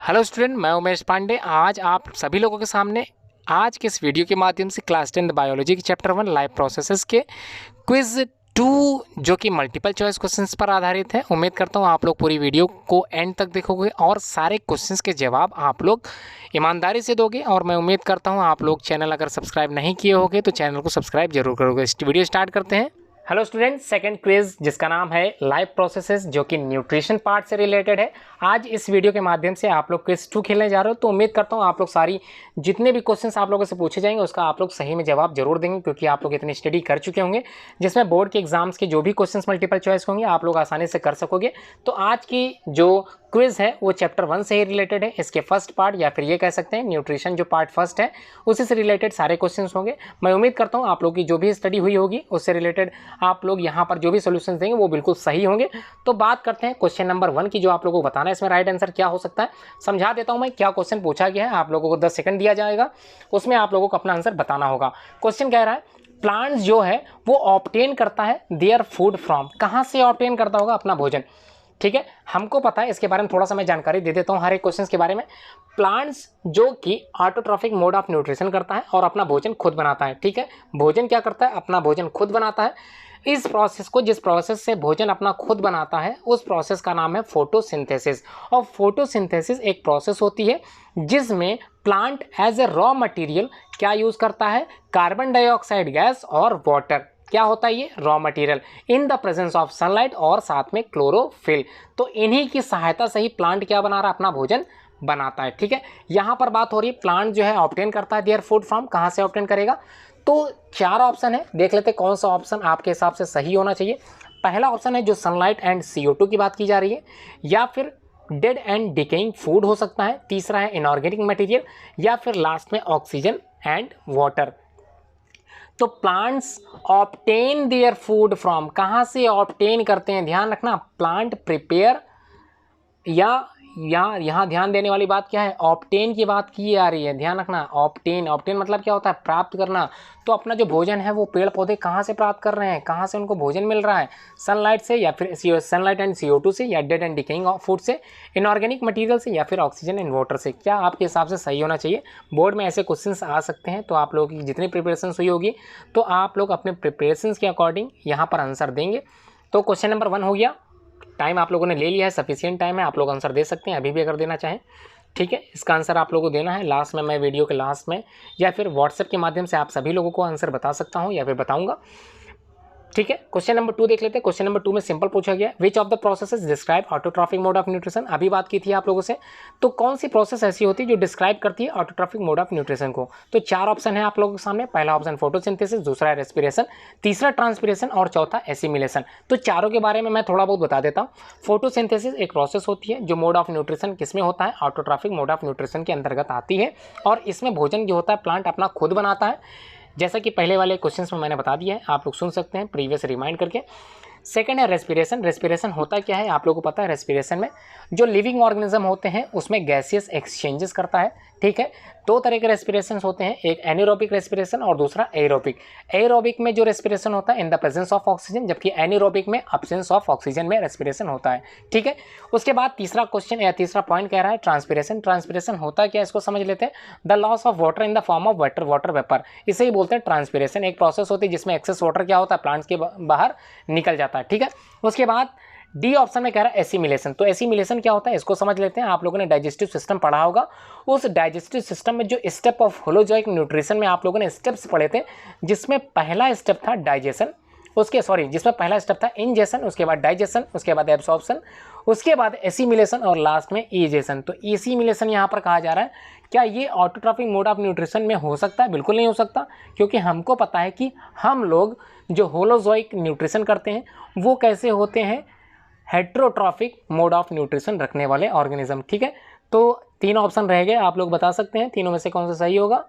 Hello student, मैं उमेश पांडे। आज आप सभी लोगों के सामने आज के इस वीडियो के माध्यम से क्लास 10 बायोलॉजी के चैप्टर 1 लाइव प्रोसेसेस के क्विज 2 जो कि मल्टीपल चॉइस क्वेश्चंस पर आधारित है। उम्मीद करता हूँ आप लोग पूरी वीडियो को एंड तक देखोगे और सारे क्वेश्चंस के जवाब आप लोग ईमानदारी से दोगे। और मैं उम्मीद करता हूँ आप लोग चैनल अगर सब्सक्राइब नहीं किए होंगे तो चैनल को सब्सक्राइब जरूर करोगे। इस वीडियो स्टार्ट करते हैं। हेलो स्टूडेंट, सेकंड क्विज जिसका नाम है लाइव प्रोसेसेस जो कि न्यूट्रिशन पार्ट से रिलेटेड है। आज इस वीडियो के माध्यम से आप लोग क्विज 2 खेलने जा रहे हो, तो उम्मीद करता हूँ आप लोग सारी जितने भी क्वेश्चंस आप लोगों से पूछे जाएंगे उसका आप लोग सही में जवाब जरूर देंगे, क्योंकि आप लोग इतनी स्टडी कर चुके होंगे जिसमें बोर्ड के एग्जाम्स के जो भी क्वेश्चंस मल्टीपल चॉइस होंगे आप लोग आसानी से कर सकोगे। तो आज की जो क्विज है वो चैप्टर 1 से ही रिलेटेड है। इसके फर्स्ट पार्ट या फिर ये कह सकते हैं न्यूट्रिशन जो पार्ट फर्स्ट है उसी से रिलेटेड सारे क्वेश्चंस होंगे। मैं उम्मीद करता हूँ आप लोग की जो भी स्टडी हुई होगी उससे रिलेटेड आप लोग यहाँ पर जो भी सोल्यूशन देंगे वो बिल्कुल सही होंगे। तो बात करते हैं क्वेश्चन नंबर 1 की, जो आप लोगों को बताना है इसमें राइट आंसर क्या हो सकता है। समझा देता हूँ मैं क्या क्वेश्चन पूछा गया है। आप लोगों को 10 सेकंड दिया जाएगा, उसमें आप लोगों को अपना आंसर बताना होगा। क्वेश्चन कह रहा है प्लांट्स जो है वो ऑब्टेन करता है देयर फूड फ्रॉम, कहाँ से ऑब्टेन करता होगा अपना भोजन। ठीक है, हमको पता है, इसके बारे में थोड़ा सा मैं जानकारी दे देता हूँ हर एक क्वेश्चन के बारे में। प्लांट्स जो कि ऑटोट्रॉफिक मोड ऑफ न्यूट्रिशन करता है और अपना भोजन खुद बनाता है। ठीक है, भोजन क्या करता है, अपना भोजन खुद बनाता है। इस प्रोसेस को, जिस प्रोसेस से भोजन अपना खुद बनाता है, उस प्रोसेस का नाम है फोटोसिंथेसिस। और फोटोसिंथेसिस एक प्रोसेस होती है जिसमें plant as a raw material क्या यूज करता है, कार्बन डाइऑक्साइड गैस और वाटर। क्या होता है ये raw material in the presence of sunlight और साथ में क्लोरोफिल। तो इन्हीं की सहायता से ही प्लांट क्या बना रहा है, अपना भोजन बनाता है। ठीक है, यहाँ पर बात हो रही है प्लांट जो है ऑब्टेन करता है देयर फूड फ्रॉम, कहाँ से ऑब्टेन करेगा। तो 4 ऑप्शन है, देख लेते कौन सा ऑप्शन आपके हिसाब से सही होना चाहिए। पहला ऑप्शन है जो सनलाइट एंड CO2 की बात की जा रही है, या फिर डेड एंड डिकेइंग फूड हो सकता है। तीसरा है इनऑर्गेनिक मटेरियल, या फिर लास्ट में ऑक्सीजन एंड वाटर। तो plants obtain their food from, कहाँ से ऑब्टेन करते हैं, ध्यान रखना प्लांट प्रिपेयर, या यहाँ ध्यान देने वाली बात क्या है, ऑब्टेन की बात की आ रही है। ध्यान रखना ऑब्टेन, ऑब्टेन मतलब क्या होता है, प्राप्त करना। तो अपना जो भोजन है वो पेड़ पौधे कहाँ से प्राप्त कर रहे हैं, कहाँ से उनको भोजन मिल रहा है, सनलाइट से, या फिर सनलाइट एंड CO2 से, या डेड एंड डिकेइंग फूड से, इनऑर्गेनिक मटेरियल से, या फिर ऑक्सीजन एंड वाटर से। क्या आपके हिसाब से सही होना चाहिए। बोर्ड में ऐसे क्वेश्चन आ सकते हैं, तो आप लोगों की जितनी प्रिपरेशन हुई होगी तो आप लोग अपने प्रिपरेशन के अकॉर्डिंग यहाँ पर आंसर देंगे। तो क्वेश्चन नंबर 1 हो गया। टाइम आप लोगों ने ले लिया है, सफिशिएंट टाइम है, आप लोग आंसर दे सकते हैं अभी भी अगर देना चाहें। ठीक है, इसका आंसर आप लोगों को देना है लास्ट में, मैं वीडियो के लास्ट में या फिर व्हाट्सएप के माध्यम से आप सभी लोगों को आंसर बता सकता हूं या फिर बताऊंगा। ठीक है, क्वेश्चन नंबर 2 देख लेते हैं। क्वेश्चन नंबर 2 में सिंपल पूछा गया which of the processes describe autotrophic mode of nutrition. अभी बात की थी आप लोगों से, तो कौन सी प्रोसेस ऐसी होती है जो डिस्क्राइब करती है ऑटोट्रॉफिक मोड ऑफ न्यूट्रिशन को। तो 4 ऑप्शन है आप लोगों के सामने। पहला ऑप्शन फोटोसिंथेसिस, दूसरा है रेस्पिरेशन, तीसरा ट्रांसपिरेशन और चौथा एसिमिलेशन। तो चारों के बारे में मैं थोड़ा बहुत बता देता हूँ। फोटोसिंथेसिस एक प्रोसेस होती है जो मोड ऑफ न्यूट्रिशन किसमें होता है, ऑटोट्रॉफिक मोड ऑफ न्यूट्रिशन के अंतर्गत आती है, और इसमें भोजन जो होता है प्लांट अपना खुद बनाता है, जैसा कि पहले वाले क्वेश्चंस में मैंने बता दिया है, आप लोग सुन सकते हैं प्रीवियस रिमाइंड करके। सेकंड है रेस्पिरेशन। रेस्पिरेशन होता क्या है, आप लोगों को पता है, रेस्पिरेशन में जो लिविंग ऑर्गेनिज्म होते हैं उसमें गैसियस एक्सचेंजेस करता है। ठीक है, 2 तरह के रेस्पिरेशन होते हैं, एक एनिरोबिक रेस्पिरेशन और दूसरा एरोबिक। एरोबिक में जो रेस्पिरेशन होता है इन द प्रेजेंस ऑफ ऑक्सीजन, जबकि एनिरोबिक में अब्सेंस ऑफ ऑक्सीजन में रेस्पिरेशन होता है। ठीक है, उसके बाद तीसरा क्वेश्चन या तीसरा पॉइंट कह रहा है ट्रांसपिरेशन। ट्रांसपिरेशन होता क्या है इसको समझ लेते हैं। The loss of water in the form of water vapour, इसे ही बोलते हैं ट्रांसपिरेशन। एक प्रोसेस होती है जिसमें एक्सेस वाटर क्या होता है, प्लांट्स के बाहर निकल जाता है। ठीक है, उसके बाद डी ऑप्शन में कह रहा है एसिमिलेशन। तो एसिमिलेशन क्या होता है इसको समझ लेते हैं। आप लोगों ने डाइजेस्टिव सिस्टम पढ़ा होगा, उस डाइजेस्टिव सिस्टम में जो स्टेप ऑफ होलोजोइक न्यूट्रिशन में आप लोगों ने स्टेप्स पढ़े थे, जिसमें पहला स्टेप था डाइजेशन, जिसमें पहला स्टेप था इंजेशन, उसके बाद डाइजेशन, उसके बाद एब्सॉर्प्शन, उसके बाद एसिमिलेशन और लास्ट में इजेशन। तो एसिमिलेशन यहाँ पर कहा जा रहा है, क्या ये ऑटोट्रॉफिक मोड ऑफ न्यूट्रिशन में हो सकता है? बिल्कुल नहीं हो सकता, क्योंकि हमको पता है कि हम लोग जो होलोजोइक न्यूट्रिशन करते हैं वो कैसे होते हैं, हेट्रोट्रॉफिक मोड ऑफ न्यूट्रिशन रखने वाले ऑर्गेनिज्म। ठीक है, तो 3 ऑप्शन रह गए, आप लोग बता सकते हैं तीनों में से कौन सा सही होगा।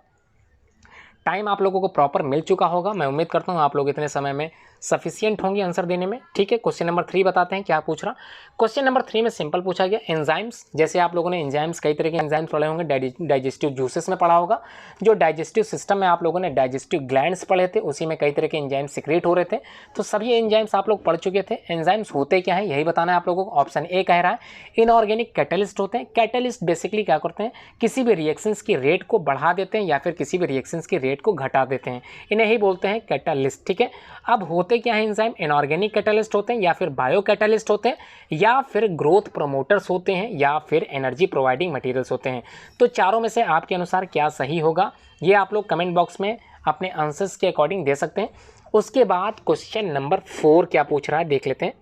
टाइम आप लोगों को प्रॉपर मिल चुका होगा, मैं उम्मीद करता हूँ आप लोग इतने समय में सफिशिएंट होंगी आंसर देने में। ठीक है, क्वेश्चन नंबर 3 बताते हैं क्या पूछ रहा। क्वेश्चन नंबर 3 में सिंपल पूछा गया एंजाइम्स, जैसे आप लोगों ने एंजाइम्स कई तरह के एंजाइम्स पढ़े होंगे, डाइजेस्टिव जूसेस में पढ़ा होगा। जो डाइजेस्टिव सिस्टम में आप लोगों ने डाइजेस्टिव ग्लैंड्स पढ़े थे, उसी में कई तरह के एंजाइम सिक्रेट हो रहे थे, तो सभी एंजाइम्स आप लोग पढ़ चुके थे। एंजाइम्स होते क्या है यही बताना है आप लोगों को। ऑप्शन ए कह रहा है इनऑर्गेनिक कैटलिस्ट होते हैं। कैटलिस्ट बेसिकली क्या करते हैं, किसी भी रिएक्शंस की रेट को बढ़ा देते हैं या फिर किसी भी रिएक्शंस की रेट को घटा देते हैं, इन्हें ही बोलते हैं कैटलिस्ट। ठीक है, अब होते क्या है एंजाइम, इनऑर्गेनिक कैटलिस्ट होते हैं या फिर बायो कैटलिस्ट होते हैं या फिर ग्रोथ प्रोमोटर्स होते हैं या फिर एनर्जी प्रोवाइडिंग मटेरियल्स होते हैं। तो चारों में से आपके अनुसार क्या सही होगा, ये आप लोग कमेंट बॉक्स में अपने आंसर्स के अकॉर्डिंग दे सकते हैं। उसके बाद क्वेश्चन नंबर 4 क्या पूछ रहा है देख लेते हैं।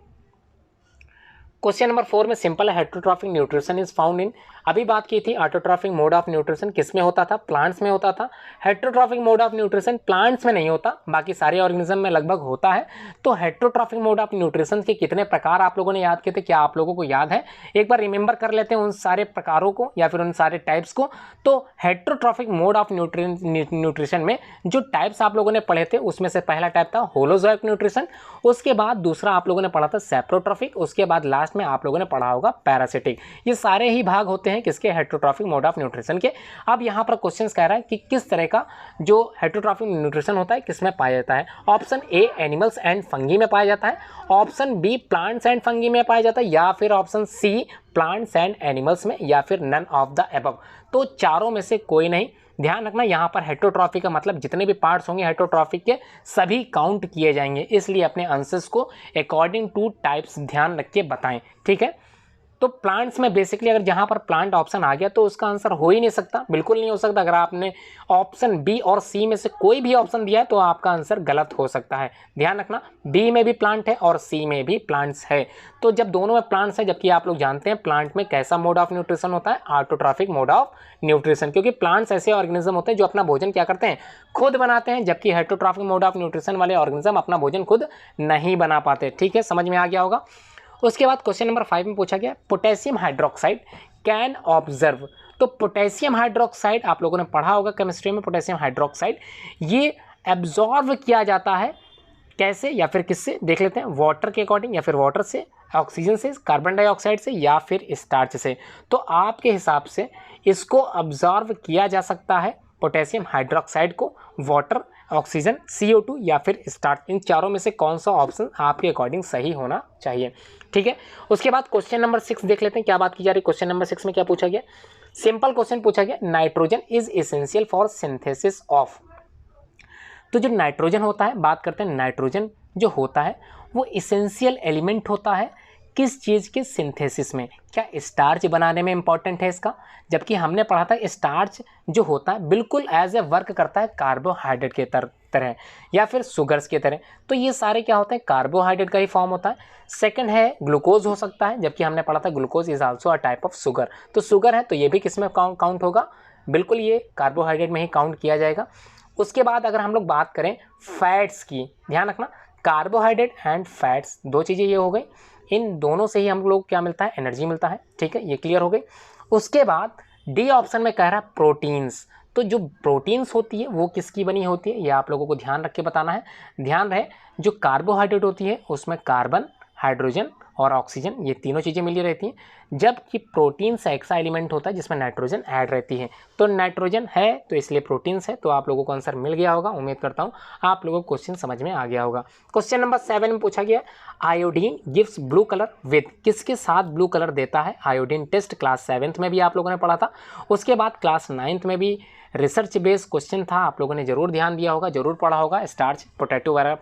क्वेश्चन नंबर 4 में सिंपल है, heterotrophic nutrition is found in, अभी बात की थी ऑटोट्रॉफिक मोड ऑफ न्यूट्रिशन किस में होता था, प्लांट्स में होता था। Heterotrophic mode of nutrition plants में नहीं होता, बाकी सारे ऑर्गेनिज्म में लगभग होता है। तो हेटरोट्रॉफिक मोड ऑफ न्यूट्रिशन के कितने प्रकार आप लोगों ने याद किए थे, क्या आप लोगों को याद है? एक बार रिमेंबर कर लेते हैं उन सारे प्रकारों को या फिर उन सारे टाइप्स को। तो हेटरोट्रॉफिक मोड ऑफ न्यूट्रिशन में जो टाइप्स आप लोगों ने पढ़े थे उसमें से पहला टाइप था होलोजोइक न्यूट्रिशन, उसके बाद दूसरा आप लोगों ने पढ़ा था सेप्रोट्रॉफिक, उसके बाद लास्ट में आप लोगों ने पढ़ा होगा पैरासिटिक। ये सारे ही भाग होते हैं किसके, हेटरोट्रॉफिक मोड ऑफ न्यूट्रिशन के। अब यहाँ पर क्वेश्चन कह रहा है कि किस तरह का जो हेटरोट्रॉफिक न्यूट्रिशन होता है किस में पाया जाता है। Option A animals and fungi में पाया जाता है, option B plants and fungi में पाया जाता है, या फिर option C plants and animals में, या फिर नन ऑफ द अबव। तो चारों में से कोई नहीं। ध्यान रखना यहाँ पर हेटरोट्रॉफिक का मतलब जितने भी पार्ट्स होंगे हेटरोट्रॉफिक के सभी काउंट किए जाएंगे, इसलिए अपने आंसर्स को अकॉर्डिंग टू टाइप्स ध्यान रख के बताएं। ठीक है, तो प्लांट्स में बेसिकली अगर जहाँ पर प्लांट ऑप्शन आ गया तो उसका आंसर हो ही नहीं सकता, बिल्कुल नहीं हो सकता। अगर आपने ऑप्शन बी और सी में से कोई भी ऑप्शन दिया है तो आपका आंसर गलत हो सकता है। ध्यान रखना, बी में भी प्लांट है और सी में भी प्लांट्स है। तो जब दोनों में प्लांट्स है, जबकि आप लोग जानते हैं प्लांट में कैसा मोड ऑफ न्यूट्रिशन होता है, ऑटोट्रॉफिक मोड ऑफ न्यूट्रिशन, क्योंकि प्लांट्स ऐसे ऑर्गेनिज्म होते हैं जो अपना भोजन क्या करते हैं, खुद बनाते हैं, जबकि हेटरोट्रॉफिक मोड ऑफ न्यूट्रिशन वाले ऑर्गेनिज्म अपना भोजन खुद नहीं बना पाते। ठीक है, समझ में आ गया होगा। उसके बाद क्वेश्चन नंबर 5 में पूछा गया पोटेशियम हाइड्रोक्साइड कैन ऑब्जर्व। तो पोटेशियम हाइड्रोक्साइड आप लोगों ने पढ़ा होगा केमिस्ट्री में, पोटेशियम हाइड्रोक्साइड ये एब्जॉर्व किया जाता है कैसे या फिर किससे, देख लेते हैं। वाटर के अकॉर्डिंग या फिर वाटर से, ऑक्सीजन से, कार्बन डाइऑक्साइड से, या फिर स्टार्च से। तो आपके हिसाब से इसको ऑब्जर्व किया जा सकता है पोटेशियम हाइड्रोक्साइड को, वाटर, ऑक्सीजन, CO2 या फिर स्टार्च। इन चारों में से कौन सा ऑप्शन आपके अकॉर्डिंग सही होना चाहिए। ठीक है, उसके बाद क्वेश्चन नंबर 6 देख लेते हैं क्या बात की जा रही है। क्वेश्चन नंबर 6 में क्या पूछा गया, सिंपल क्वेश्चन पूछा गया nitrogen is essential for synthesis of. तो जो नाइट्रोजन होता है, बात करते हैं नाइट्रोजन जो होता है वो इसेंशियल एलिमेंट होता है किस चीज़ के सिंथेसिस में, क्या स्टार्च बनाने में इंपॉर्टेंट है इसका, जबकि हमने पढ़ा था स्टार्च जो होता है बिल्कुल एज ए वर्क करता है कार्बोहाइड्रेट के तरह या फिर शुगर्स की तरह। तो ये सारे क्या होते हैं, कार्बोहाइड्रेट का ही फॉर्म होता है। सेकंड है ग्लूकोज हो सकता है, जबकि हमने पढ़ा था glucose is also a type of sugar. तो शुगर है तो ये भी किस में काउंट होगा, बिल्कुल ये कार्बोहाइड्रेट में ही काउंट किया जाएगा। उसके बाद अगर हम लोग बात करें फैट्स की, ध्यान रखना कार्बोहाइड्रेट एंड फैट्स दो चीज़ें ये हो गई, इन दोनों से ही हम लोग क्या मिलता है, एनर्जी मिलता है। ठीक है, ये क्लियर हो गई। उसके बाद डी ऑप्शन में कह रहा है प्रोटीन्स। तो जो प्रोटीन्स होती है वो किसकी बनी होती है, ये आप लोगों को ध्यान रख के बताना है। ध्यान रहे जो कार्बोहाइड्रेट होती है उसमें कार्बन, हाइड्रोजन और ऑक्सीजन ये तीनों चीज़ें मिली रहती हैं, जबकि प्रोटीन्स ऐसा एलिमेंट होता है जिसमें नाइट्रोजन ऐड रहती है। तो नाइट्रोजन है तो इसलिए प्रोटीन्स है। तो आप लोगों को आंसर मिल गया होगा, उम्मीद करता हूँ आप लोगों को क्वेश्चन समझ में आ गया होगा। क्वेश्चन नंबर 7 में पूछा गया iodine gives blue colour with, किसके साथ ब्लू कलर देता है। आयोडीन टेस्ट क्लास 7th में भी आप लोगों ने पढ़ा था। उसके बाद क्लास 9th में भी रिसर्च बेस्ड क्वेश्चन था, आप लोगों ने जरूर ध्यान दिया होगा, जरूर पढ़ा होगा। स्टार्च पोटैटो वगैरह,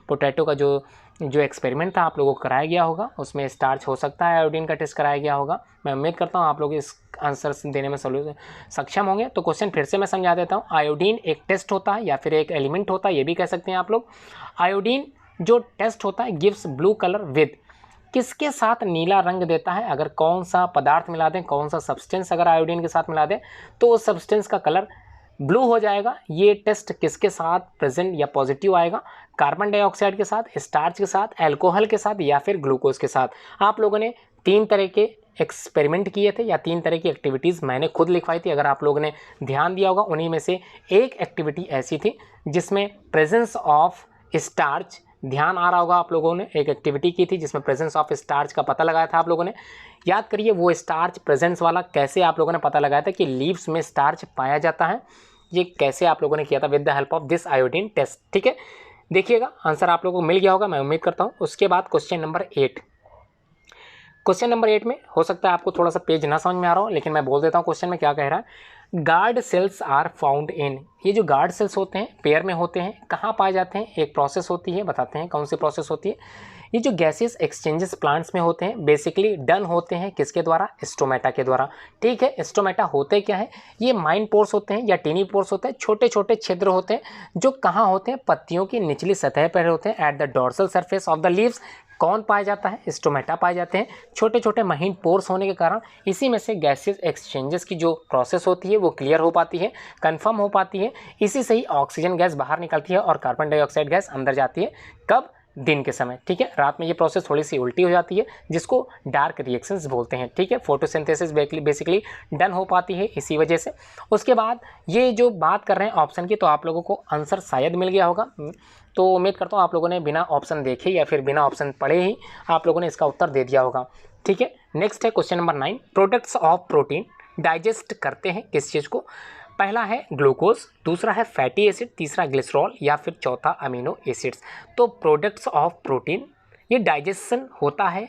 पोटैटो का जो एक्सपेरिमेंट था आप लोगों को कराया गया होगा, उसमें स्टार्च हो सकता है, आयोडीन का टेस्ट कराया गया होगा। मैं उम्मीद करता हूँ आप लोग इस आंसर देने में सक्षम होंगे। तो क्वेश्चन फिर से मैं समझा देता हूँ। आयोडीन एक टेस्ट होता है या फिर एक एलिमेंट होता है, ये भी कह सकते हैं आप लोग। आयोडीन जो टेस्ट होता है गिव्स ब्लू कलर विद, किसके साथ नीला रंग देता है। अगर कौन सा पदार्थ मिला दें, कौन सा सब्सटेंस अगर आयोडीन के साथ मिला दें तो उस सब्सटेंस का कलर ब्लू हो जाएगा। ये टेस्ट किसके साथ प्रेजेंट या पॉजिटिव आएगा, कार्बन डाइऑक्साइड के साथ, स्टार्च के साथ, अल्कोहल के साथ या फिर ग्लूकोज के साथ। आप लोगों ने 3 तरह के एक्सपेरिमेंट किए थे या 3 तरह की एक्टिविटीज़ मैंने खुद लिखवाई थी, अगर आप लोगों ने ध्यान दिया होगा। उन्हीं में से एक एक्टिविटी ऐसी थी जिसमें प्रेजेंस ऑफ स्टार्च ध्यान आ रहा होगा आप लोगों ने, एक एक्टिविटी की थी जिसमें प्रेजेंस ऑफ स्टार्च का पता लगाया था आप लोगों ने। याद करिए वो स्टार्च प्रेजेंस वाला कैसे आप लोगों ने पता लगाया था कि लीव्स में स्टार्च पाया जाता है, ये कैसे आप लोगों ने किया था, with the help of this iodine test. ठीक है, देखिएगा आंसर आप लोगों को मिल गया होगा, मैं उम्मीद करता हूँ। उसके बाद क्वेश्चन नंबर 8, क्वेश्चन नंबर 8 में हो सकता है आपको थोड़ा सा पेज ना समझ में आ रहा हो, लेकिन मैं बोल देता हूँ क्वेश्चन में क्या कह रहा है। Guard cells are found in, ये जो गार्ड सेल्स होते हैं पेयर में होते हैं, कहाँ पाए जाते हैं, एक प्रोसेस होती है, बताते हैं कौन सी प्रोसेस होती है। ये जो गैसेस एक्सचेंजेस प्लांट्स में होते हैं बेसिकली डन होते हैं किसके द्वारा, स्टोमेटा के द्वारा। ठीक है, स्टोमेटा होते क्या है, ये माइन पोर्स होते हैं या टीनी पोर्स होते हैं, छोटे छोटे छिद्र होते हैं जो कहाँ होते हैं, पत्तियों की निचली सतह पर होते हैं, at the dorsal surface of the leaves. कौन पाए जाता है, स्टोमेटा पाए जाते हैं। छोटे छोटे महीन पोर्स होने के कारण इसी में से गैसेस एक्सचेंजेस की जो प्रोसेस होती है वो क्लियर हो पाती है, कंफर्म हो पाती है। इसी से ही ऑक्सीजन गैस बाहर निकलती है और कार्बन डाइऑक्साइड गैस अंदर जाती है। कब, दिन के समय। ठीक है, रात में ये प्रोसेस थोड़ी सी उल्टी हो जाती है जिसको डार्क रिएक्शंस बोलते हैं। ठीक है, फोटोसिंथेसिस बेसिकली डन हो पाती है इसी वजह से। उसके बाद ये जो बात कर रहे हैं ऑप्शन की, तो आप लोगों को आंसर शायद मिल गया होगा, तो उम्मीद करता हूँ आप लोगों ने बिना ऑप्शन देखे या फिर बिना ऑप्शन पढ़े ही आप लोगों ने इसका उत्तर दे दिया होगा। ठीक है, नेक्स्ट है question number 9, products of protein digest करते हैं किस चीज़ को। पहला है ग्लूकोज, दूसरा है फैटी एसिड, तीसरा ग्लिसरॉल या फिर चौथा अमीनो एसिड्स। तो प्रोडक्ट्स ऑफ प्रोटीन ये डाइजेशन होता है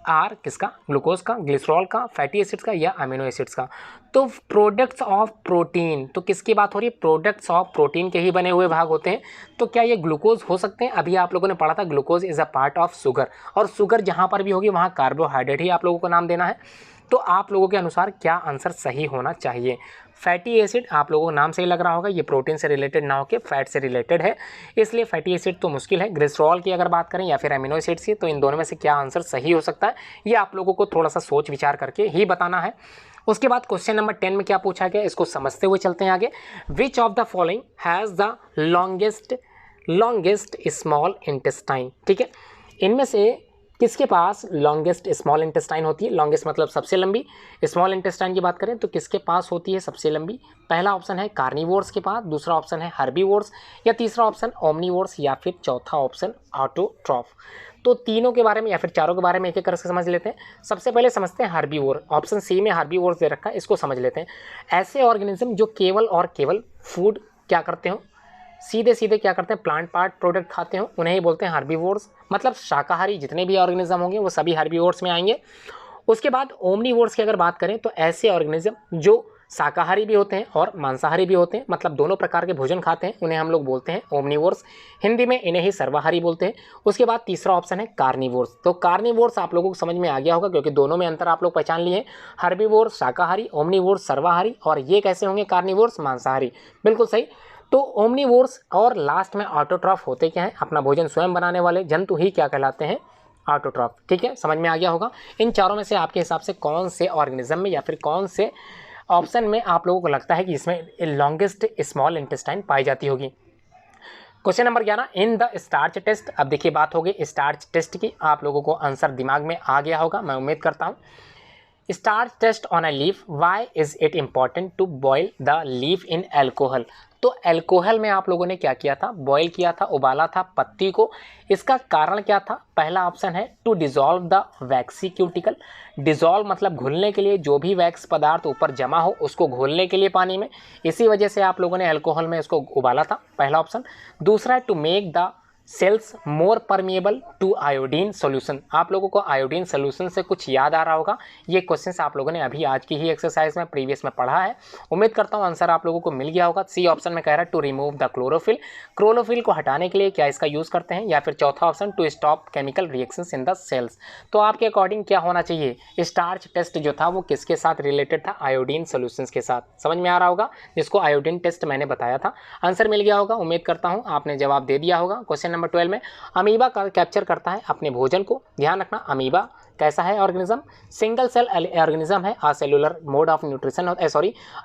आर किसका, ग्लूकोज का, ग्लिसरॉल का, फैटी एसिड्स का या अमीनो एसिड्स का। तो प्रोडक्ट्स ऑफ प्रोटीन, तो किसकी बात हो रही है, प्रोडक्ट्स ऑफ प्रोटीन के ही बने हुए भाग होते हैं। तो क्या ये ग्लूकोज हो सकते हैं, अभी आप लोगों ने पढ़ा था glucose is a part of sugar, और शुगर जहाँ पर भी होगी वहाँ कार्बोहाइड्रेट ही आप लोगों को नाम देना है। तो आप लोगों के अनुसार क्या आंसर सही होना चाहिए। फैटी एसिड आप लोगों को नाम से ही लग रहा होगा ये प्रोटीन से रिलेटेड ना होकर फैट से रिलेटेड है, इसलिए फैटी एसिड तो मुश्किल है। ग्लिसरॉल की अगर बात करें या फिर अमीनो एसिड्स की, तो इन दोनों में से क्या आंसर सही हो सकता है ये आप लोगों को थोड़ा सा सोच विचार करके ही बताना है। उसके बाद क्वेश्चन नंबर 10 में क्या पूछा गया, इसको समझते हुए चलते हैं आगे। Which of the following has the longest small intestine. ठीक है, इनमें से किसके पास लॉन्गेस्ट स्मॉल इंटेस्टाइन होती है, लॉन्गेस्ट मतलब सबसे लंबी, स्मॉल इंटेस्टाइन की बात करें तो किसके पास होती है सबसे लंबी। पहला ऑप्शन है कार्निवोर्स के पास, दूसरा ऑप्शन है हर्बीवोर्स, या तीसरा ऑप्शन ओमनीवोर्स, या फिर चौथा ऑप्शन ऑटोट्रॉफ। तो तीनों के बारे में या फिर चारों के बारे में एक एक करके समझ लेते हैं। सबसे पहले समझते हैं हर्बीवोर, ऑप्शन सी में हर्बीवोर्स दे रखा है, इसको समझ लेते हैं। ऐसे ऑर्गेनिज्म जो केवल और केवल फूड क्या करते हो, सीधे सीधे क्या करते हैं, प्लांट पार्ट प्रोडक्ट खाते हो, उन्हें ही बोलते हैं हर्बीवोर्स। मतलब शाकाहारी जितने भी ऑर्गेनिज्म होंगे वो सभी हर्बीवोर्स में आएंगे। उसके बाद ओमनीवोर्स की अगर बात करें तो ऐसे ऑर्गेनिज्म जो शाकाहारी भी होते हैं और मांसाहारी भी होते हैं, मतलब दोनों प्रकार के भोजन खाते हैं, उन्हें हम लोग बोलते हैं ओमनीवोर्स। हिंदी में इन्हें ही सर्वाहारी बोलते हैं। उसके बाद तीसरा ऑप्शन है कार्निवोर्स। तो कार्निवोर्स आप लोगों को समझ में आ गया होगा क्योंकि दोनों में अंतर आप लोग पहचान लिए, हर्बीवोर्स शाकाहारी, ओमनीवोर्स सर्वाहारी, और ये कैसे होंगे कार्निवोर्स मांसाहारी। बिल्कुल सही। तो ओमनीवोर्स और लास्ट में ऑटोट्रॉफ होते क्या हैं, अपना भोजन स्वयं बनाने वाले जंतु ही क्या कहलाते हैं, ऑटोट्रॉफ। ठीक है, समझ में आ गया होगा। इन चारों में से आपके हिसाब से कौन से ऑर्गेनिज्म में या फिर कौन से ऑप्शन में आप लोगों को लगता है कि इसमें लॉन्गेस्ट स्मॉल इंटेस्टाइन पाई जाती होगी। Question number 11, in the starch test. अब देखिए बात होगी स्टार्च टेस्ट की, आप लोगों को आंसर दिमाग में आ गया होगा मैं उम्मीद करता हूँ। Starch test on a leaf, why is it important to boil the leaf in alcohol. तो अल्कोहल में आप लोगों ने क्या किया था, बॉयल किया था, उबाला था पत्ती को। इसका कारण क्या था, पहला ऑप्शन है to dissolve the waxy cuticle. Dissolve मतलब घुलने के लिए, जो भी वैक्स पदार्थ ऊपर जमा हो उसको घोलने के लिए पानी में, इसी वजह से आप लोगों ने अल्कोहल में इसको उबाला था, पहला ऑप्शन। दूसरा है to make the cells more permeable to iodine solution. आप लोगों को आयोडीन सोल्यूशन से कुछ याद आ रहा होगा, ये क्वेश्चंस आप लोगों ने अभी आज की ही एक्सरसाइज में प्रीवियस में पढ़ा है। उम्मीद करता हूँ आंसर आप लोगों को मिल गया होगा। सी ऑप्शन में कह रहा है to remove the chlorophyll, chlorophyll को हटाने के लिए क्या इसका यूज़ करते हैं, या फिर चौथा option to stop chemical reactions in the cells. तो आपके अकॉर्डिंग क्या होना चाहिए, स्टार्च टेस्ट जो था वो किसके साथ रिलेटेड था, आयोडीन सोल्यूशंस के साथ। समझ में आ रहा होगा, जिसको आयोडीन टेस्ट मैंने बताया था। आंसर मिल गया होगा, उम्मीद करता हूँ आपने जवाब दे दिया होगा। क्वेश्चन नंबर 12 में अमीबा का कैप्चर करता है अपने भोजन को। ध्यान रखना, अमीबा कैसा है ऑर्गेनिज्म, सिंगल सेल ऑर्गेनिज्म है, असेलुलर मोड ऑफ न्यूट्रिशन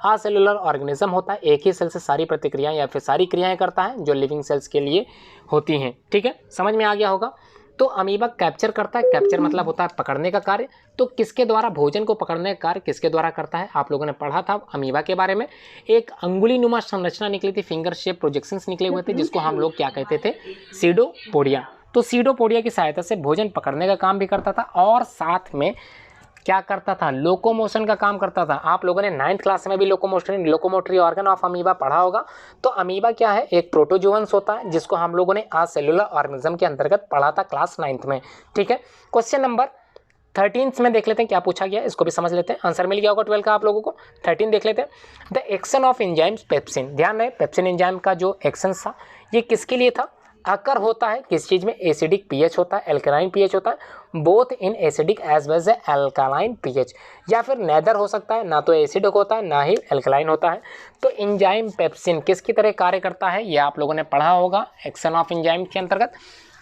असेलुलर ऑर्गेनिज्म होता है, एक ही सेल से सारी प्रतिक्रियाएं या फिर सारी क्रियाएं करता है जो लिविंग सेल्स के लिए होती हैं। ठीक है, समझ में आ गया होगा। तो अमीबा कैप्चर करता है, कैप्चर मतलब होता है पकड़ने का कार्य। तो किसके द्वारा, भोजन को पकड़ने का कार्य किसके द्वारा करता है, आप लोगों ने पढ़ा था अमीबा के बारे में। एक अंगुली नुमा संरचना निकली थी, फिंगर शेप प्रोजेक्शंस निकले हुए थे, जिसको हम लोग क्या कहते थे, सीडोपोडिया। तो सीडोपोडिया की सहायता से भोजन पकड़ने का काम भी करता था और साथ में क्या करता था, लोकोमोशन का काम करता था। आप लोगों ने 9th क्लास में भी लोकोमोटरी ऑर्गन ऑफ अमीबा पढ़ा होगा। तो अमीबा क्या है, एक प्रोटोजोअन्स होता है जिसको हम लोगों ने सेलुलर ऑर्गेनिज्म के अंतर्गत पढ़ा था क्लास 9th में। ठीक है, क्वेश्चन नंबर 13 में देख लेते हैं क्या पूछा गया, इसको भी समझ लेते हैं। आंसर मिल गया होगा 12 का आप लोगों को। 13 देख लेते हैं। The action of enzymes pepsin, ध्यान रहे पेप्सिन एंजाइम का जो एक्शन था ये किसके लिए था, अकर होता है किस चीज़ में, एसिडिक पीएच होता है, एल्कलाइन पीएच होता है, both in acidic as well as alkaline pH, या फिर नेदर हो सकता है, ना तो एसिडिक होता है ना ही एल्कलाइन होता है। तो एंजाइम पेप्सिन किसकी तरह कार्य करता है, ये आप लोगों ने पढ़ा होगा एक्शन ऑफ एंजाइम के अंतर्गत।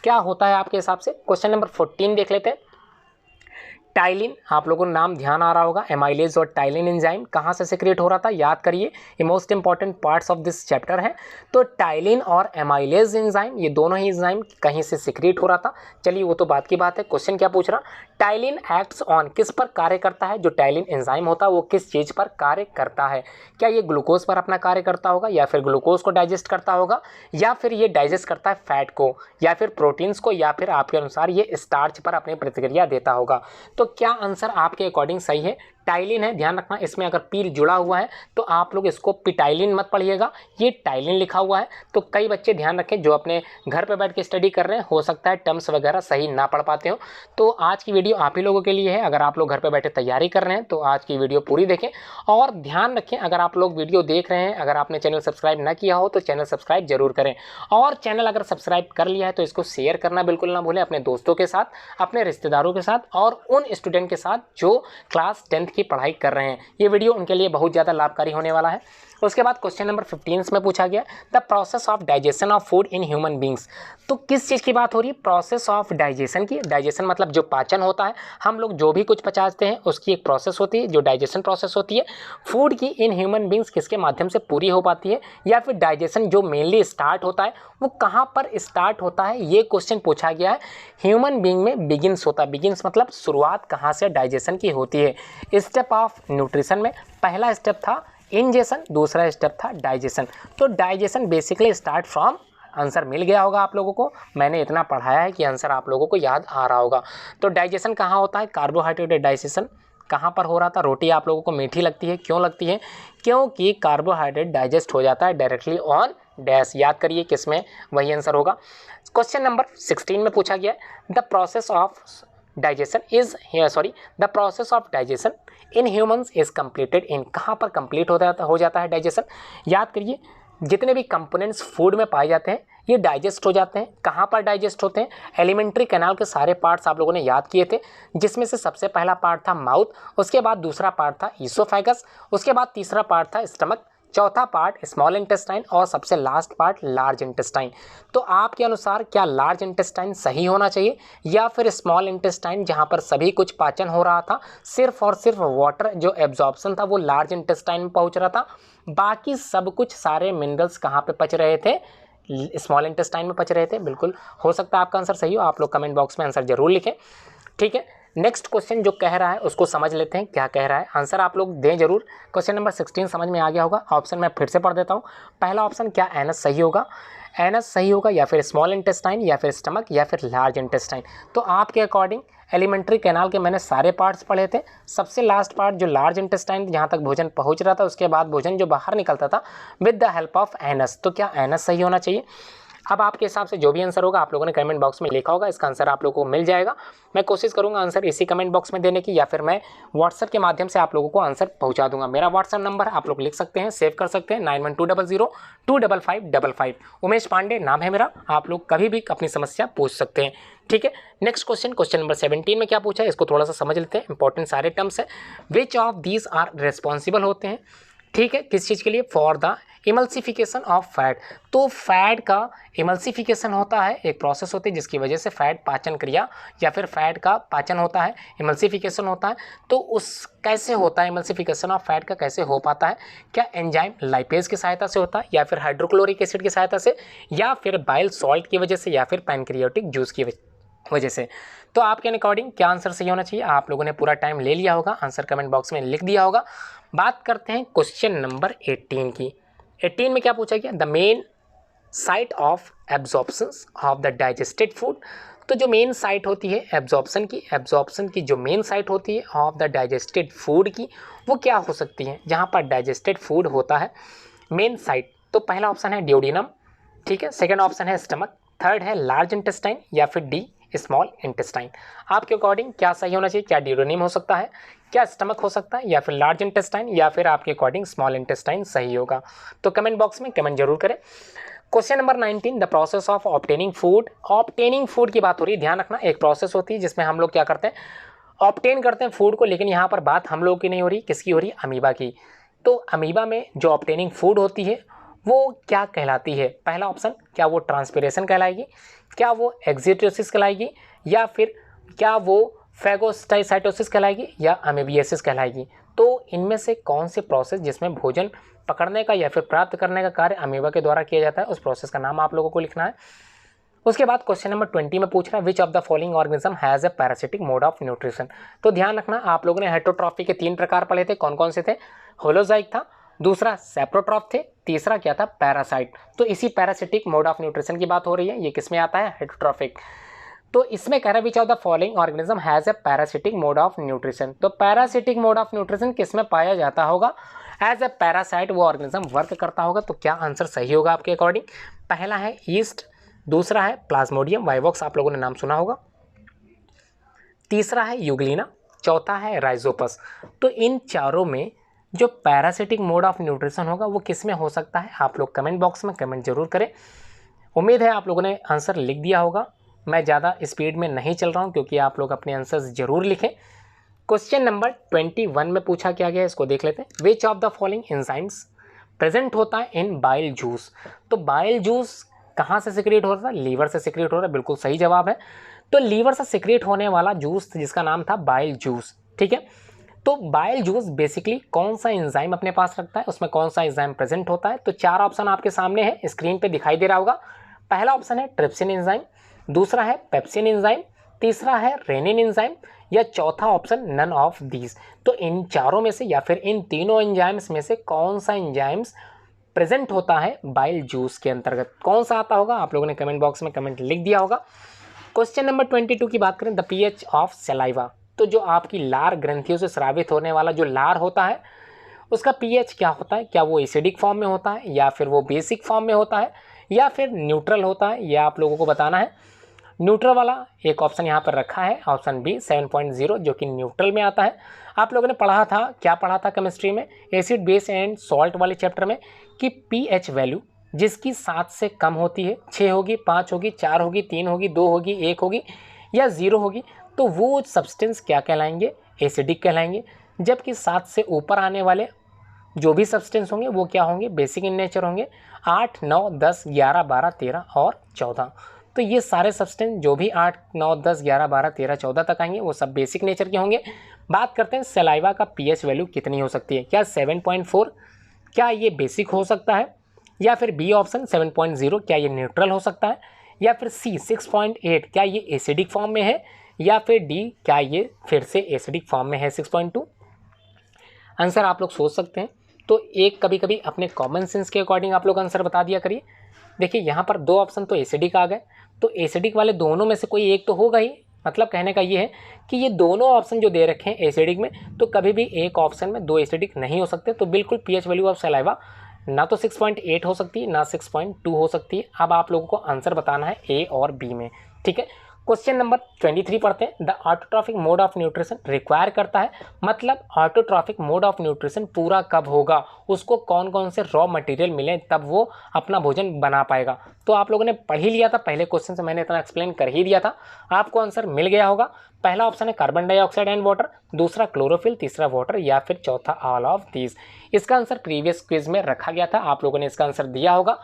क्या होता है आपके हिसाब से। क्वेश्चन नंबर 14 देख लेते हैं। टाइलिन, आप लोगों को नाम ध्यान आ रहा होगा, एमाइलेज और टाइलिन एंजाइम कहाँ से सिक्रिएट हो रहा था, याद करिए, ये most important parts of this chapter है। तो टाइलिन और एमाइलेज एंजाइम ये दोनों ही एंजाइम कहीं से सिक्रिएट हो रहा था। चलिए वो तो बात की बात है। क्वेश्चन क्या पूछ रहा, टाइलिन एक्ट्स ऑन, किस पर कार्य करता है, जो टाइलिन एंजाइम होता है वो किस चीज़ पर कार्य करता है। क्या ये ग्लूकोज पर अपना कार्य करता होगा, या फिर ग्लूकोज को डाइजेस्ट करता होगा, या फिर ये डाइजेस्ट करता है फैट को, या फिर प्रोटीन्स को, या फिर आपके अनुसार ये स्टार्च पर अपनी प्रतिक्रिया देता होगा। तो क्या आंसर आपके अकॉर्डिंग सही है, टाइलिन है। ध्यान रखना इसमें अगर पी जुड़ा हुआ है तो आप लोग इसको पिटाइलिन मत पढ़िएगा, ये टाइलिन लिखा हुआ है। तो कई बच्चे ध्यान रखें जो अपने घर पे बैठ के स्टडी कर रहे हैं, हो सकता है टर्म्स वगैरह सही ना पढ़ पाते हो। तो आज की वीडियो आप ही लोगों के लिए है। अगर आप लोग घर पे बैठे तैयारी कर रहे हैं तो आज की वीडियो पूरी देखें। और ध्यान रखें अगर आप लोग वीडियो देख रहे हैं, अगर आपने चैनल सब्सक्राइब ना किया हो तो चैनल सब्सक्राइब जरूर करें। और चैनल अगर सब्सक्राइब कर लिया है तो इसको शेयर करना बिल्कुल ना भूलें अपने दोस्तों के साथ, अपने रिश्तेदारों के साथ और उन स्टूडेंट के साथ जो क्लास 10th की पढ़ाई कर रहे हैं। ये वीडियो उनके लिए बहुत ज़्यादा लाभकारी होने वाला है। उसके बाद क्वेश्चन नंबर 15 में पूछा गया the process of digestion of food in human beings. तो किस चीज़ की बात हो रही है, प्रोसेस ऑफ डाइजेशन की। डाइजेशन मतलब जो पाचन होता है, हम लोग जो भी कुछ पचाते हैं उसकी एक प्रोसेस होती है जो डाइजेशन प्रोसेस होती है। फूड की इन ह्यूमन बींग्स किसके माध्यम से पूरी हो पाती है, या फिर डाइजेशन जो मेनली स्टार्ट होता है वो कहाँ पर स्टार्ट होता है, ये क्वेश्चन पूछा गया है। ह्यूमन बींग में बिगिंस होता है, बिगिंस मतलब शुरुआत कहाँ से डाइजेशन की होती है। स्टेप ऑफ न्यूट्रिशन में पहला स्टेप था इंजेशन, दूसरा स्टेप था डाइजेशन। तो digestion basically start from, answer मिल गया होगा आप लोगों को, मैंने इतना पढ़ाया है कि आंसर आप लोगों को याद आ रहा होगा। तो डाइजेशन कहाँ होता है, कार्बोहाइड्रेट डाइजेशन कहाँ पर हो रहा था। रोटी आप लोगों को मीठी लगती है, क्यों लगती है, क्योंकि कार्बोहाइड्रेट डाइजेस्ट हो जाता है डायरेक्टली ऑन डैश। याद करिए किसमें, वही आंसर होगा। क्वेश्चन नंबर 16 में पूछा गया the process of digestion is the process of digestion in humans is completed in, कहाँ पर कंप्लीट हो जाता है डाइजेशन। याद करिए जितने भी कंपोनेंट्स फूड में पाए जाते हैं ये डाइजेस्ट हो जाते हैं। कहाँ पर डाइजेस्ट होते हैं, एलिमेंट्री कैनाल के सारे पार्ट्स आप लोगों ने याद किए थे, जिसमें से सबसे पहला पार्ट था माउथ, उसके बाद दूसरा पार्ट था ईसोफेगस, उसके बाद तीसरा पार्ट था स्टमक, चौथा पार्ट स्मॉल इंटेस्टाइन और सबसे लास्ट पार्ट लार्ज इंटेस्टाइन। तो आपके अनुसार क्या लार्ज इंटेस्टाइन सही होना चाहिए, या फिर स्मॉल इंटेस्टाइन जहाँ पर सभी कुछ पाचन हो रहा था, सिर्फ और सिर्फ वाटर जो एब्जॉर्प्शन था वो लार्ज इंटेस्टाइन में पहुँच रहा था, बाकी सब कुछ सारे मिनरल्स कहाँ पे पच रहे थे, स्मॉल इंटेस्टाइन में पच रहे थे। बिल्कुल हो सकता है आपका आंसर सही हो, आप लोग कमेंट बॉक्स में आंसर जरूर लिखें। ठीक है, नेक्स्ट क्वेश्चन जो कह रहा है उसको समझ लेते हैं क्या कह रहा है, आंसर आप लोग दें जरूर। क्वेश्चन नंबर 16 समझ में आ गया होगा। ऑप्शन मैं फिर से पढ़ देता हूँ। पहला ऑप्शन क्या एनस सही होगा, एनस सही होगा, या फिर स्मॉल इंटेस्टाइन, या फिर स्टमक, या फिर लार्ज इंटेस्टाइन। तो आपके अकॉर्डिंग एलिमेंट्री कैनाल के मैंने सारे पार्ट्स पढ़े थे, सबसे लास्ट पार्ट जो लार्ज इंटेस्टाइन जहाँ तक भोजन पहुँच रहा था, उसके बाद भोजन जो बाहर निकलता था with the help of anus. तो क्या एनस सही होना चाहिए। अब आपके हिसाब से जो भी आंसर होगा आप लोगों ने कमेंट बॉक्स में लिखा होगा, इसका आंसर आप लोगों को मिल जाएगा। मैं कोशिश करूंगा आंसर इसी कमेंट बॉक्स में देने की, या फिर मैं व्हाट्सएप के माध्यम से आप लोगों को आंसर पहुंचा दूंगा। मेरा व्हाट्सएप नंबर आप लोग लिख सकते हैं, सेव कर सकते हैं, 9120025555। उमेश पांडे नाम है मेरा, आप लोग कभी भी अपनी समस्या पूछ सकते हैं। ठीक है, नेक्स्ट क्वेश्चन नंबर 17 में क्या पूछा है, इसको थोड़ा सा समझ लेते हैं। इंपॉर्टेंट सारे टर्म्स है। Which of these are responsible होते हैं, ठीक है, किस चीज़ के लिए, for the emulsification of fat. तो फैट का इमल्सिफिकेशन होता है, एक प्रोसेस होती है जिसकी वजह से फैट पाचन क्रिया या फिर फैट का पाचन होता है, इमल्सिफिकेशन होता है। तो उस कैसे होता है इमल्सिफिकेशन ऑफ फैट का, कैसे हो पाता है, क्या एंजाइम लाइपेज की सहायता से होता है, या फिर हाइड्रोक्लोरिक एसिड की सहायता से, या फिर बाइल सॉल्ट की वजह से, या फिर पैनक्रियाटिक जूस की वजह से। तो आपके अकॉर्डिंग क्या आंसर सही होना चाहिए। आप लोगों ने पूरा टाइम ले लिया होगा, आंसर कमेंट बॉक्स में लिख दिया होगा। बात करते हैं क्वेश्चन नंबर 18 की। 18 में क्या पूछा गया, the main site of absorption of the digested food. तो जो मेन साइट होती है एब्जॉर्प्शन की जो मेन साइट होती है ऑफ द डाइजेस्टेड फूड की, वो क्या हो सकती है जहाँ पर डाइजेस्टेड फूड होता है मेन साइट। तो पहला ऑप्शन है ड्यूडिनम, ठीक है, सेकंड ऑप्शन है स्टमक, थर्ड है लार्ज इंटेस्टाइन या फिर डी स्मॉल इंटेस्टाइन। आपके अकॉर्डिंग क्या सही होना चाहिए, क्या ड्यूडिनम हो सकता है, क्या स्टमक हो सकता है, या फिर लार्ज इंटेस्टाइन, या फिर आपके अकॉर्डिंग स्मॉल इंटेस्टाइन सही होगा। तो कमेंट बॉक्स में कमेंट जरूर करें। Question number 19, the process of obtaining food. Obtaining food की बात हो रही है, ध्यान रखना एक प्रोसेस होती है जिसमें हम लोग क्या करते हैं, ऑब्टेन करते हैं फूड को, लेकिन यहाँ पर बात हम लोगों की नहीं हो रही, किसकी हो रही है, अमीबा की। तो अमीबा में जो ऑब्टेनिंग फूड होती है वो क्या कहलाती है, पहला ऑप्शन, क्या वो ट्रांसपिरेशन कहलाएगी, क्या वो एक्जिटोसिस कहलाएगी, या फिर क्या वो फैगोसाइटोसिस कहलाएगी, या अमीबियासिस कहलाएगी। तो इनमें से कौन से प्रोसेस जिसमें भोजन पकड़ने का या फिर प्राप्त करने का कार्य अमीबा के द्वारा किया जाता है, उस प्रोसेस का नाम आप लोगों को लिखना है। उसके बाद क्वेश्चन नंबर 20 में पूछ रहा है which of the following organism has a parasitic mode of nutrition. तो ध्यान रखना, आप लोगों ने हेटरोट्रॉफी के 3 प्रकार पढ़े थे, कौन कौन से थे, होलोजाइक था, दूसरा सेप्रोट्रॉफ थे, तीसरा क्या था, पैरासाइट। तो इसी पैरासिटिक मोड ऑफ न्यूट्रिशन की बात हो रही है, ये किस में आता है, हेटरोट्रॉफिक। तो इसमें कह रहा है which of the following organism has a parasitic mode of nutrition. तो पैरासिटिक मोड ऑफ न्यूट्रिशन किस में पाया जाता होगा, एज ए पैरासाइट वो ऑर्गेनिज्म वर्क करता होगा। तो क्या आंसर सही होगा आपके अकॉर्डिंग, पहला है ईस्ट, दूसरा है प्लाज्मोडियम वाइवॉक्स, आप लोगों ने नाम सुना होगा, तीसरा है यूग्लिना, चौथा है राइजोपस। तो इन चारों में जो पैरासिटिक मोड ऑफ न्यूट्रिशन होगा वो किस में हो सकता है, आप लोग कमेंट बॉक्स में कमेंट जरूर करें। उम्मीद है आप लोगों ने आंसर लिख दिया होगा, मैं ज़्यादा स्पीड में नहीं चल रहा हूँ क्योंकि आप लोग अपने आंसर्स जरूर लिखें। क्वेश्चन नंबर 21 में पूछा क्या गया, इसको देख लेते हैं। Which of the following enzymes present होता है इन बाइल जूस। तो बाइल जूस कहाँ से सिक्रिएट हो रहा था, लीवर से सिक्रिएट हो रहा है, बिल्कुल सही जवाब है। तो लीवर से सिक्रिएट होने वाला जूस जिसका नाम था बाइल जूस, ठीक है। तो बाइल जूस बेसिकली कौन सा एंजाइम अपने पास रखता है, उसमें कौन सा एंजाइम प्रेजेंट होता है। तो 4 ऑप्शन आपके सामने है, स्क्रीन पे दिखाई दे रहा होगा। पहला ऑप्शन है ट्रिप्सिन एंजाइम, दूसरा है पेप्सिन एंजाइम, तीसरा है रेनिन एंजाइम, या चौथा ऑप्शन नन ऑफ दीज। तो इन चारों में से या फिर इन तीनों एंजाइम्स में से कौन सा एंजाइम्स प्रेजेंट होता है बाइल जूस के अंतर्गत, कौन सा आता होगा, आप लोगों ने कमेंट बॉक्स में कमेंट लिख दिया होगा। क्वेश्चन नंबर 22 की बात करें, द पीएच ऑफ सलाइवा। तो जो आपकी लार ग्रंथियों से स्रावित होने वाला जो लार होता है उसका पीएच क्या होता है, क्या वो एसिडिक फॉर्म में होता है, या फिर वो बेसिक फॉर्म में होता है, या फिर न्यूट्रल होता है, यह आप लोगों को बताना है। न्यूट्रल वाला एक ऑप्शन यहाँ पर रखा है, ऑप्शन बी 7.0 जो कि न्यूट्रल में आता है। आप लोगों ने पढ़ा था, क्या पढ़ा था केमिस्ट्री में, एसिड बेस एंड सॉल्ट वाले चैप्टर में, कि पीएच वैल्यू जिसकी 7 से कम होती है, 6 होगी, 5 होगी, 4 होगी, 3 होगी, 2 होगी, 1 होगी या 0 होगी, तो वो सब्सटेंस क्या कहलाएंगे, एसिडिक कहलाएंगे। जबकि 7 से ऊपर आने वाले जो भी सब्सटेंस होंगे वो क्या होंगे, बेसिक इन नेचर होंगे। 8, 9, 10, 11, 12, 13 और 14, तो ये सारे सब्सटेंस जो भी 8, 9, 10, 11, 12, 13, 14 तक आएंगे वो सब बेसिक नेचर के होंगे। बात करते हैं सलाइवा का पीएच वैल्यू कितनी हो सकती है, क्या 7.4, क्या ये बेसिक हो सकता है, या फिर बी ऑप्शन 7.0 क्या ये न्यूट्रल हो सकता है, या फिर सी 6.8 क्या ये एसिडिक फॉर्म में है, या फिर डी क्या ये फिर से एसिडिक फॉर्म में है 6.2। आंसर आप लोग सोच सकते हैं, तो एक कभी कभी अपने कॉमन सेंस के अकॉर्डिंग आप लोग आंसर बता दिया करिए। देखिए यहाँ पर 2 ऑप्शन तो एसिडिक आ गए, तो एसिडिक वाले दोनों में से कोई एक तो होगा ही, मतलब कहने का ये है कि ये दोनों ऑप्शन जो दे रखे हैं एसिडिक में, तो कभी भी एक ऑप्शन में 2 एसिडिक नहीं हो सकते। तो बिल्कुल पीएच वैल्यू ऑफ सलाइवा ना तो 6.8 हो सकती है, ना 6.2 हो सकती है। अब आप लोगों को आंसर बताना है ए और बी में, ठीक है। क्वेश्चन नंबर 23 पढ़ते हैं, the autotrophic mode of nutrition require करता है, मतलब ऑटोट्रॉफिक मोड ऑफ न्यूट्रिशन पूरा कब होगा, उसको कौन कौन से रॉ मटेरियल मिले तब वो अपना भोजन बना पाएगा। तो आप लोगों ने पढ़ ही लिया था, पहले क्वेश्चन से मैंने इतना एक्सप्लेन कर ही दिया था, आपको आंसर मिल गया होगा। पहला ऑप्शन है कार्बन डाइऑक्साइड एंड वाटर, दूसरा क्लोरोफिल, तीसरा वाटर, या फिर चौथा ऑल ऑफ दीज। इसका आंसर प्रीवियस क्विज में रखा गया था, आप लोगों ने इसका आंसर दिया होगा।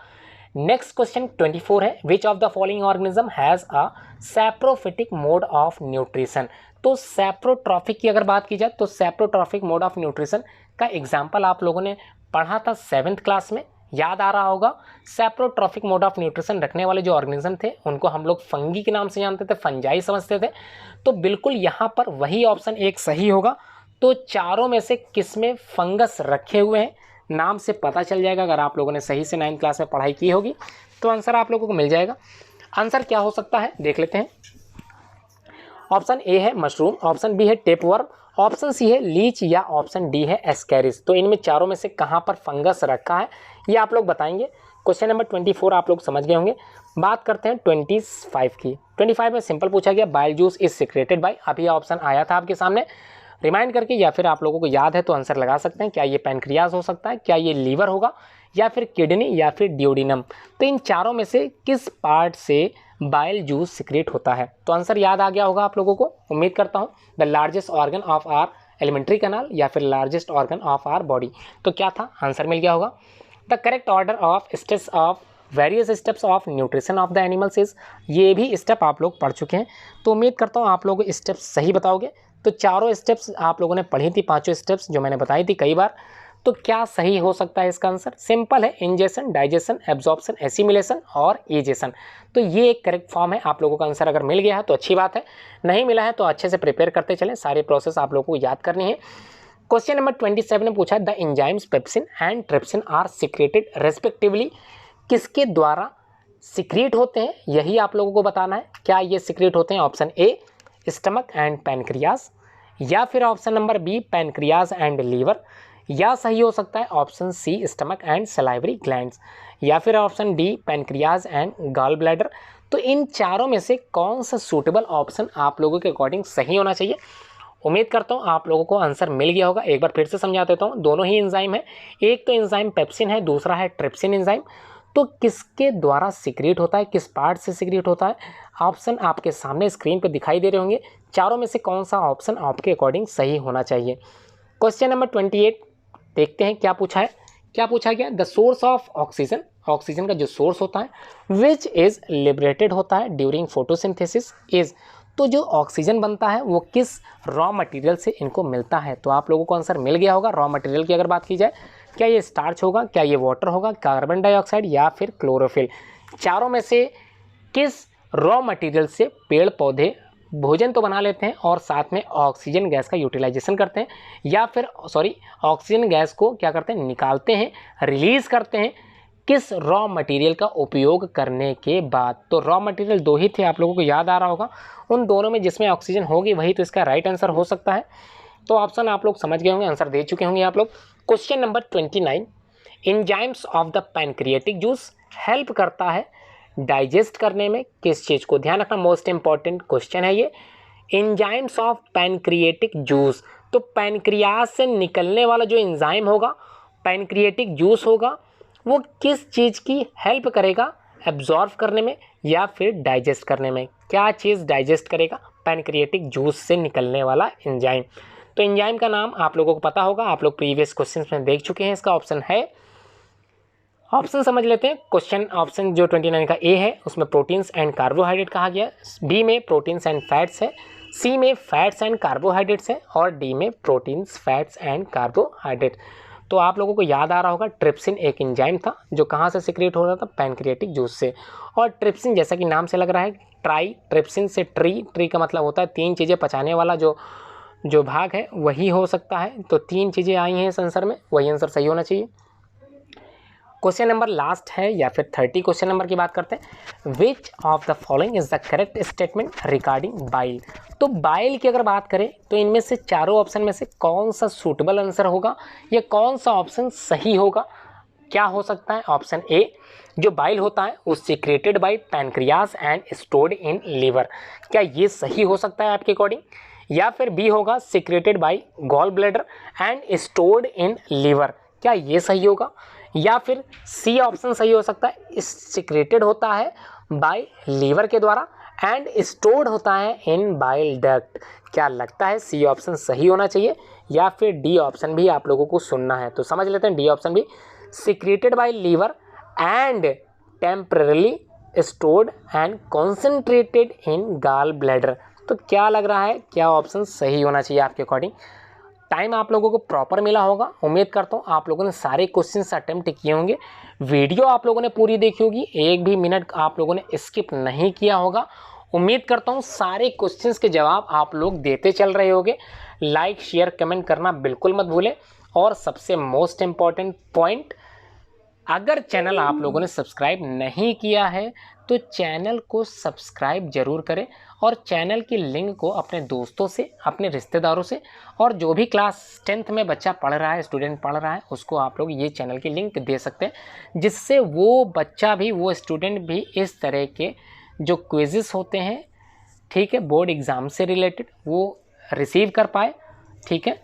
नेक्स्ट क्वेश्चन 24 है, which of the following organism has a saprophytic mode of nutrition. तो सैप्रोट्रॉफिक की अगर बात की जाए तो सैप्रोट्रॉफिक मोड ऑफ न्यूट्रिशन का एग्जाम्पल आप लोगों ने पढ़ा था 7th क्लास में, याद आ रहा होगा। सैप्रोट्रॉफिक मोड ऑफ न्यूट्रिशन रखने वाले जो ऑर्गेनिज्म थे उनको हम लोग फंगी के नाम से जानते थे, फंजाई समझते थे। तो बिल्कुल यहाँ पर वही ऑप्शन एक सही होगा। तो चारों में से किस में फंगस रखे हुए हैं, नाम से पता चल जाएगा। अगर आप लोगों ने सही से 9th क्लास में पढ़ाई की होगी तो आंसर आप लोगों को मिल जाएगा। आंसर क्या हो सकता है देख लेते हैं। ऑप्शन ए है मशरूम, ऑप्शन बी है टेपवर्म, ऑप्शन सी है लीच या ऑप्शन डी है एस्कैरिस। तो इनमें चारों में से कहाँ पर फंगस रखा है ये आप लोग बताएंगे। क्वेश्चन नंबर 24 आप लोग समझ गए होंगे। बात करते हैं 25 की। 25 में सिंपल पूछा गया bile juice is secreted by, अभी ऑप्शन आया था आपके सामने रिमाइंड करके, या फिर आप लोगों को याद है तो आंसर लगा सकते हैं। क्या ये पैनक्रियाज हो सकता है, क्या ये लीवर होगा, या फिर किडनी, या फिर ड्यूडिनम। तो इन चारों में से किस पार्ट से बाइल जूस सिक्रेट होता है? तो आंसर याद आ गया होगा आप लोगों को, उम्मीद करता हूँ। The largest organ of our alimentary canal या फिर largest organ of our body. तो क्या था? आंसर मिल गया होगा। The correct order of steps of various steps of nutrition of the animals is, ये भी स्टेप आप लोग पढ़ चुके हैं तो उम्मीद करता हूँ आप लोग स्टेप्स सही बताओगे। तो चारों स्टेप्स आप लोगों ने पढ़ी थी, पांचों स्टेप्स जो मैंने बताई थी कई बार। तो क्या सही हो सकता है इसका आंसर? सिंपल है, इंजेशन, डाइजेशन, एब्जॉर्प्शन, एसिमिलेशन और एजेशन। तो ये एक करेक्ट फॉर्म है। आप लोगों का आंसर अगर मिल गया है तो अच्छी बात है, नहीं मिला है तो अच्छे से प्रिपेयर करते चलें, सारे प्रोसेस आप लोगों को याद करनी है। क्वेश्चन नंबर 27 ने पूछा the enzymes pepsin and trypsin are secreted respectively, किसके द्वारा सिक्रेट होते हैं यही आप लोगों को बताना है। क्या ये सिक्रेट होते हैं? Option A stomach and pancreas, या फिर option number B pancreas and liver, या सही हो सकता है option C stomach and salivary glands, या फिर option D pancreas and gall bladder. तो इन चारों में से कौन सा सूटेबल ऑप्शन आप लोगों के अकॉर्डिंग सही होना चाहिए? उम्मीद करता हूँ आप लोगों को आंसर मिल गया होगा। एक बार फिर से समझा देता हूँ, दोनों ही एंजाइम है, एक तो एंजाइम पेप्सिन है, दूसरा है ट्रिप्सिन एंजाइम। तो किसके द्वारा सिक्रेट होता है, किस पार्ट से सिक्रेट होता है? ऑप्शन आपके सामने स्क्रीन पर दिखाई दे रहे होंगे। चारों में से कौन सा ऑप्शन आपके अकॉर्डिंग सही होना चाहिए? क्वेश्चन नंबर 28 देखते हैं क्या पूछा है। क्या पूछा गया? The source of oxygen, oxygen का जो सोर्स होता है विच इज लिबरेटेड होता है ड्यूरिंग फोटोसिंथेसिस इज, तो जो ऑक्सीजन बनता है वो किस रॉ मटेरियल से इनको मिलता है? तो आप लोगों को आंसर मिल गया होगा। रॉ मटेरियल की अगर बात की जाए, क्या ये स्टार्च होगा, क्या ये वाटर होगा, कार्बन डाइऑक्साइड या फिर क्लोरोफिल? चारों में से किस रॉ मटेरियल से पेड़ पौधे भोजन तो बना लेते हैं और साथ में ऑक्सीजन गैस का यूटिलाइजेशन करते हैं, या फिर ऑक्सीजन गैस को क्या करते हैं, निकालते हैं, रिलीज करते हैं, किस रॉ मटेरियल का उपयोग करने के बाद? तो रॉ मटेरियल दो ही थे, आप लोगों को याद आ रहा होगा। उन दोनों में जिसमें ऑक्सीजन होगी वही तो इसका राइट आंसर हो सकता है। तो ऑप्शन आप लोग समझ गए होंगे, आंसर दे चुके होंगे आप लोग। Question number 29, enzymes of the pancreatic juice help करता है डाइजेस्ट करने में किस चीज़ को? ध्यान रखना, मोस्ट इंपॉर्टेंट क्वेश्चन है ये। एंजाइम्स ऑफ पैनक्रियाटिक जूस, तो पैनक्रियाज से निकलने वाला जो एंजाइम होगा, पैनक्रियाटिक जूस होगा, वो किस चीज़ की हेल्प करेगा एब्जॉर्व करने में या फिर डाइजेस्ट करने में? क्या चीज़ डाइजेस्ट करेगा? पैनक्रियाटिक जूस से निकलने वाला एंजाइम। तो एंजाइम का नाम आप लोगों को पता होगा, आप लोग प्रीवियस क्वेश्चन में देख चुके हैं। इसका ऑप्शन है, ऑप्शन समझ लेते हैं। क्वेश्चन ऑप्शन जो 29 का ए है उसमें प्रोटीन्स एंड कार्बोहाइड्रेट कहा गया, बी में प्रोटीन्स एंड फैट्स है, सी में फैट्स एंड कार्बोहाइड्रेट्स है, और डी में प्रोटीन्स, फैट्स एंड कार्बोहाइड्रेट। तो आप लोगों को याद आ रहा होगा ट्रिप्सिन एक एंजाइम था जो कहाँ से सिक्रेट हो रहा था? पैनक्रियाटिक जूस से। और ट्रिप्सिन जैसा कि नाम से लग रहा है, ट्राई ट्रिप्सिन से ट्री का मतलब होता है तीन चीज़ें पचाने वाला जो भाग है वही हो सकता है। तो तीन चीज़ें आई हैं इस आंसर में, वही आंसर सही होना चाहिए। क्वेश्चन नंबर लास्ट है या फिर 30 क्वेश्चन नंबर की बात करते हैं। Which of the following is the correct statement regarding bile? तो बाइल की अगर बात करें तो इनमें से चारों ऑप्शन में से कौन सा सूटेबल आंसर होगा या कौन सा ऑप्शन सही होगा? क्या हो सकता है? ऑप्शन ए, जो बाइल होता है वो secreted by pancreas and stored in liver, क्या ये सही हो सकता है आपके अकॉर्डिंग? या फिर बी होगा secreted by gall bladder and stored in liver, क्या ये सही होगा? या फिर सी ऑप्शन सही हो सकता है, सिक्रेटेड होता है बाय लीवर के द्वारा एंड स्टोर्ड होता है इन बाइल डक्ट। क्या लगता है सी ऑप्शन सही होना चाहिए या फिर डी ऑप्शन भी आप लोगों को सुनना है? तो समझ लेते हैं, डी ऑप्शन भी, secreted by liver and temporarily stored and concentrated in gall bladder. तो क्या लग रहा है, क्या ऑप्शन सही होना चाहिए आपके अकॉर्डिंग? टाइम आप लोगों को प्रॉपर मिला होगा, उम्मीद करता हूँ आप लोगों ने सारे क्वेश्चंस अटेम्प्ट किए होंगे, वीडियो आप लोगों ने पूरी देखी होगी, एक भी मिनट आप लोगों ने स्किप नहीं किया होगा। उम्मीद करता हूँ सारे क्वेश्चंस के जवाब आप लोग देते चल रहे होंगे। लाइक शेयर कमेंट करना बिल्कुल मत भूलें और सबसे मोस्ट इम्पॉर्टेंट पॉइंट, अगर चैनल आप लोगों ने सब्सक्राइब नहीं किया है तो चैनल को सब्सक्राइब जरूर करें और चैनल की लिंक को अपने दोस्तों से, अपने रिश्तेदारों से, और जो भी क्लास 10th में बच्चा पढ़ रहा है, स्टूडेंट पढ़ रहा है, उसको आप लोग ये चैनल की लिंक दे सकते हैं, जिससे वो बच्चा भी, वो स्टूडेंट भी इस तरह के जो क्विज़ेस होते हैं, ठीक है, बोर्ड एग्ज़ाम से रिलेटेड, वो रिसीव कर पाए। ठीक है,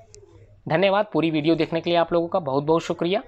धन्यवाद। पूरी वीडियो देखने के लिए आप लोगों का बहुत बहुत शुक्रिया।